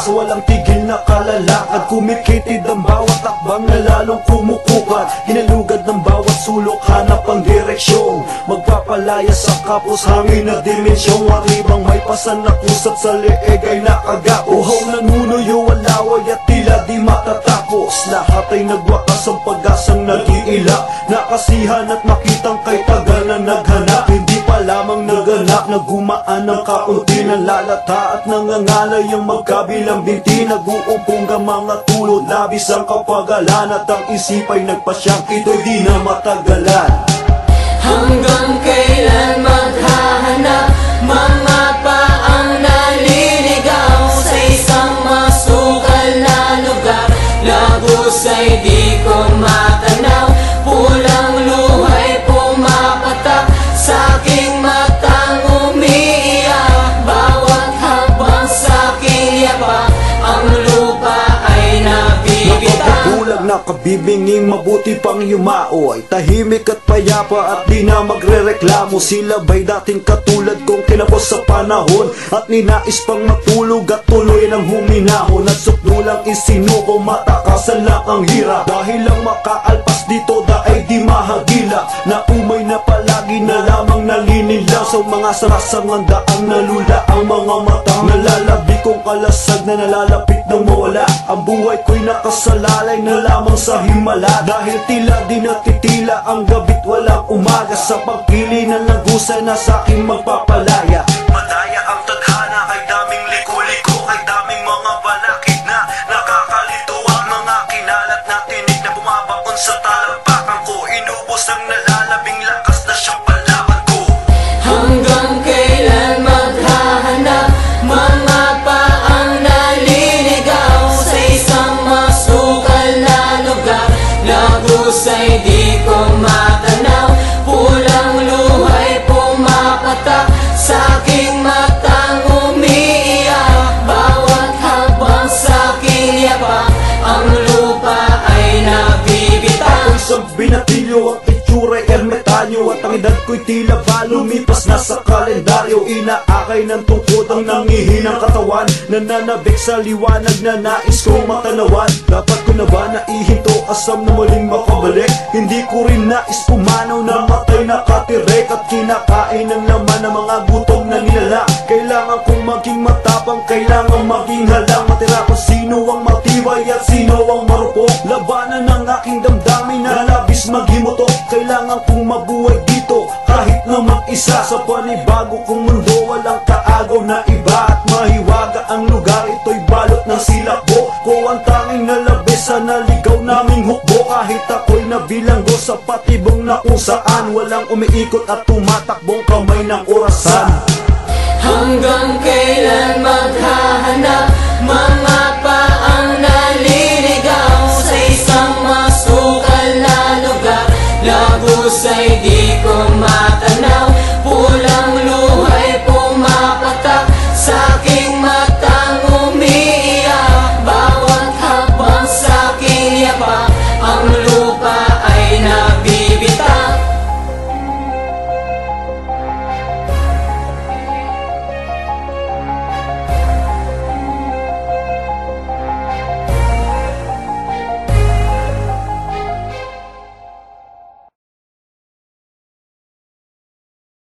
Sa walang tigil na kalalakad, kumikitid ang bawat takbang na lalong kumukupat. Hinalugad ng bawat sulok, hanap ang direksyon, magpapalaya sa kapos hangin na dimensyong. Aribang may pasan na kusat sa leeg ay nakagapos. Uhaw nanunuyo ang laway at tila di matatapos. Lahat ay nagwakas, ang pag-asang nag-iila. Nakasihan at makitang kay tagal na naghanap. Hindi pa lamang naganap, nagumaan ng kaunti ng lalata at nangangalay ang magkabilang binti. Nag-uumpong ang mga tulod, labis ang kapagalan at ang isip ay nagpasyang ito'y di na matagalan. Hanggang kailan maghahanap mga paang naliligaw sa isang masukal na lugar? Lagos ay di ko matanaw, pulang luhay pumapatak sa aking matang umiiyak. Bawat habang sa aking yapak, ang lupa ay nabibitaw. Bulag na kabibinging, mabuti pang yumao, ay tahimik at payapa at di na magrereklamo. Sila ba'y dating katulad kong kinapos sa panahon at ninais pang matulog at tuloy ng huminahon? At sukdulang isinuko, matakasan lang ang hirap. Dahil lang makaalpas dito daay di mahagila, na umay na palagi na lamang nalinilaw sa mga sarasangang daang nalula ang mga mata. Nalalabi kong kalasag na nalalapit ng mawala. Ang buhay ko'y nakasalalay na lamang sa himala, dahil tila di natitila ang gabi't walang umaga. Sa pagpili ng lagusan na sa'king magpapalaya, madaya ang tadhana, kay daming liko-liko, kay daming mga balakid na nakakalito. Ang mga kinalat na tinig na bumabaon sa talampakan ko, inubos ang nalalabing lakas na siyang palaban ko. Hanggang kailan maghahanap mga paang naliligaw sa isang masukal na lugar? Lagos ay di ko matanaw, pulang luhay pumapatak sa aking matang umiiyak. Bawat habang sa aking yapak, ang lupa ay nabibitaw. Ako'y isang binatilyo, ang itsura'y ermetanyo, at ang edad ko'y tila ba lumipas na sa kalendaryo. Inaakay ng tungkod ang nangihinang katawan, nananabik sa liwanag na nais kong matanawan. Dapat ko na ba naihinto, asam na muling makabalik? Hindi ko rin nais pumanaw na matay nakatirek at kinakain ng laman ng mga gutom na nilala. Kailangan kong maging matapang, kailangan maging halang, matira kung sino ang matibay at sino ang marupok. Labanan ng aking damdamin na labis maghimutok. Kailangan kong mabuhay dito kahit na mag-isa, sa panibago kong mundo walang kaagaw na iba. At mahiwaga ang lugar, ito'y balot ng silakbo ko, ang tanging nalabis sa naligaw naming hukbo. Kahit ako'y nabilanggo sa patibong na kung saan walang umiikot at tumatakbong kamay ng orasan. Hanggang kailan maghahanap mga paang naliligaw sa isang masukal na lugar? Lagos ay di ko matanaw,